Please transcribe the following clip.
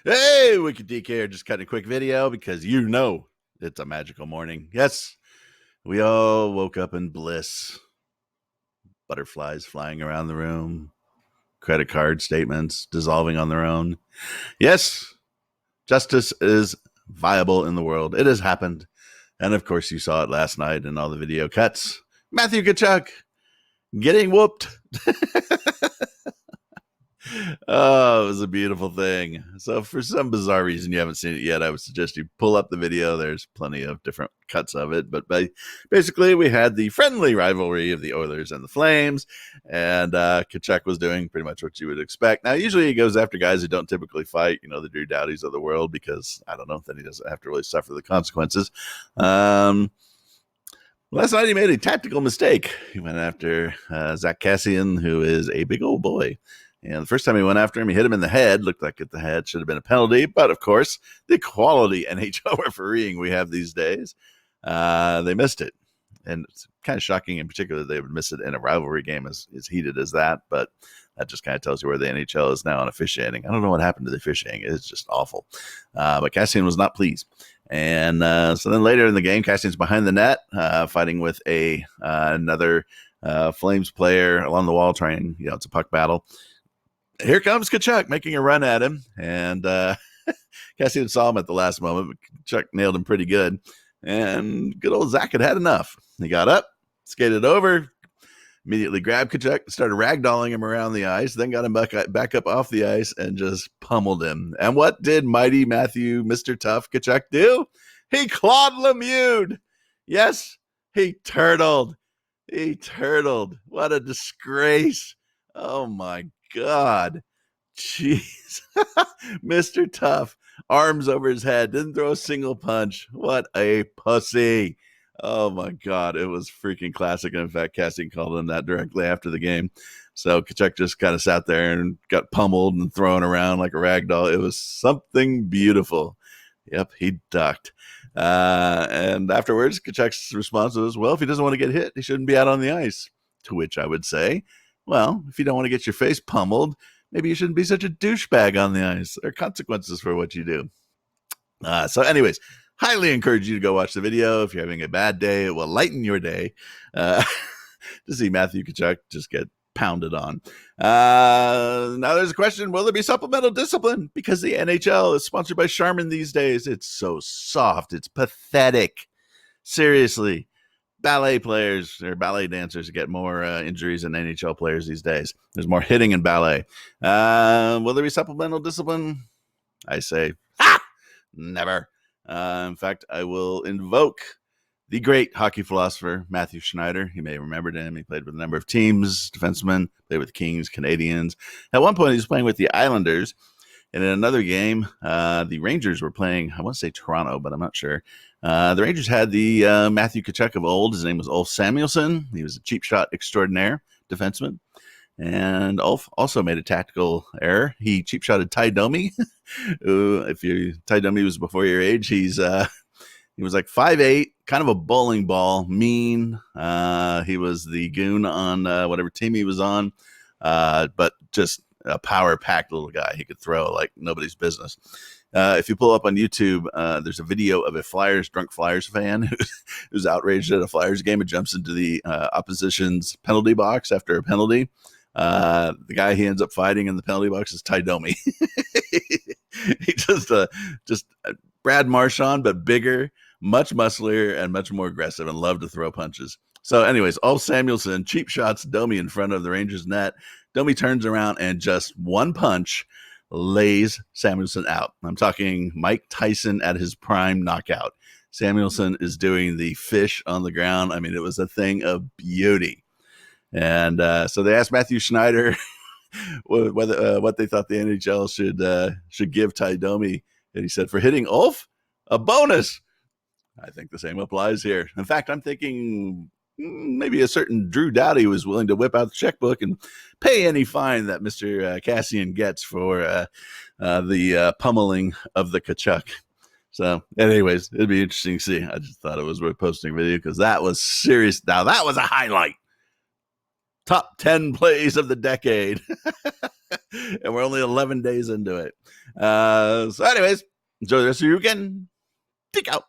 Hey, Wicked DK here, just cutting a quick video because you know it's a magical morning. Yes, we all woke up in bliss. Butterflies flying around the room, credit card statements dissolving on their own. Yes, justice is viable in the world. It has happened. And of course, you saw it last night in all the video cuts. Matthew Tkachuk getting whooped. Oh, it was a beautiful thing. So, for some bizarre reason you haven't seen it yet, I would suggest you pull up the video. There's plenty of different cuts of it. But basically, we had the friendly rivalry of the Oilers and the Flames, and Tkachuk was doing pretty much what you would expect. Now, usually he goes after guys who don't typically fight, the Drew Dowdys of the world, because I don't know, then he doesn't have to really suffer the consequences. Last night he made a tactical mistake. He went after Zack Kassian, who is a big old boy. And the first time he went after him, he hit him in the head. Looked like at the head. Should have been a penalty. But, of course, the quality NHL refereeing we have these days, they missed it. And it's kind of shocking in particular that they would miss it in a rivalry game as heated as that. But that just kind of tells you where the NHL is now on officiating. I don't know what happened to the officiating. It's just awful. But Kassian was not pleased. And so then later in the game, Kassian's behind the net, fighting with another Flames player along the wall, trying, it's a puck battle. Here comes Tkachuk making a run at him, and Kassian saw him at the last moment, but Tkachuk nailed him pretty good. And good old Zack had enough. He got up, skated over, immediately grabbed Tkachuk, started ragdolling him around the ice, then got him back up off the ice and just pummeled him. And what did mighty Matthew, Mr. Tough Tkachuk do? He Claude Lemieux. Yes, he turtled. What a disgrace. Oh, my God. Jeez. Mr. Tough, arms over his head, didn't throw a single punch. What a pussy. Oh, my God. It was freaking classic. And in fact, Kassian called him that directly after the game. So Tkachuk just kind of sat there and got pummeled and thrown around like a rag doll. It was something beautiful. Yep, he ducked. And afterwards, Tkachuk's response was, well, if he doesn't want to get hit, he shouldn't be out on the ice. To which I would say, well, if you don't want to get your face pummeled, maybe you shouldn't be such a douchebag on the ice. There are consequences for what you do. So anyways, highly encourage you to go watch the video. If you're having a bad day, it will lighten your day to see Matthew Tkachuk just get pounded on. Now there's a question, will there be supplemental discipline? Because the NHL is sponsored by Charmin these days. It's so soft. It's pathetic. Seriously. Ballet players or ballet dancers get more injuries than NHL players these days. There's more hitting in ballet. Will there be supplemental discipline? I say, never. In fact, I will invoke the great hockey philosopher, Matthew Schneider. You may have remembered him. He played with a number of teams, defenseman, played with the Kings, Canadians. At one point, he was playing with the Islanders. And in another game, the Rangers were playing, I want to say Toronto, but I'm not sure. The Rangers had the Matthew Tkachuk of old. His name was Ulf Samuelsson. He was a cheap shot extraordinaire defenseman. And Ulf also made a tactical error. He cheap shotted Ty Domi. Ty Domi was before your age. He was like 5'8", kind of a bowling ball, mean. He was the goon on whatever team he was on, but just a power-packed little guy. He could throw like nobody's business. If you pull up on YouTube, there's a video of a drunk Flyers fan who's outraged at a Flyers game and jumps into the opposition's penalty box after a penalty. The guy he ends up fighting in the penalty box is Ty Domi. He just Brad Marchand, but bigger, much musclier, and much more aggressive, and loved to throw punches. So anyways, Ulf Samuelsson cheap shots Domi in front of the Rangers net. Domi turns around and just one punch lays Samuelsson out. I'm talking Mike Tyson at his prime knockout. Samuelsson is doing the fish on the ground. I mean, it was a thing of beauty. And so they asked Matthew Schneider whether what they thought the NHL should give Ty Domi. And he said, for hitting Ulf, a bonus. I think the same applies here. In fact, I'm thinking maybe a certain Drew Dowdy was willing to whip out the checkbook and pay any fine that Mr. Kassian gets for the pummeling of the Tkachuk. So anyways, it'd be interesting to see. I just thought it was worth posting a video because that was serious. Now that was a highlight. top 10 plays of the decade. And we're only 11 days into it. So anyways, enjoy the rest of your weekend. Take out.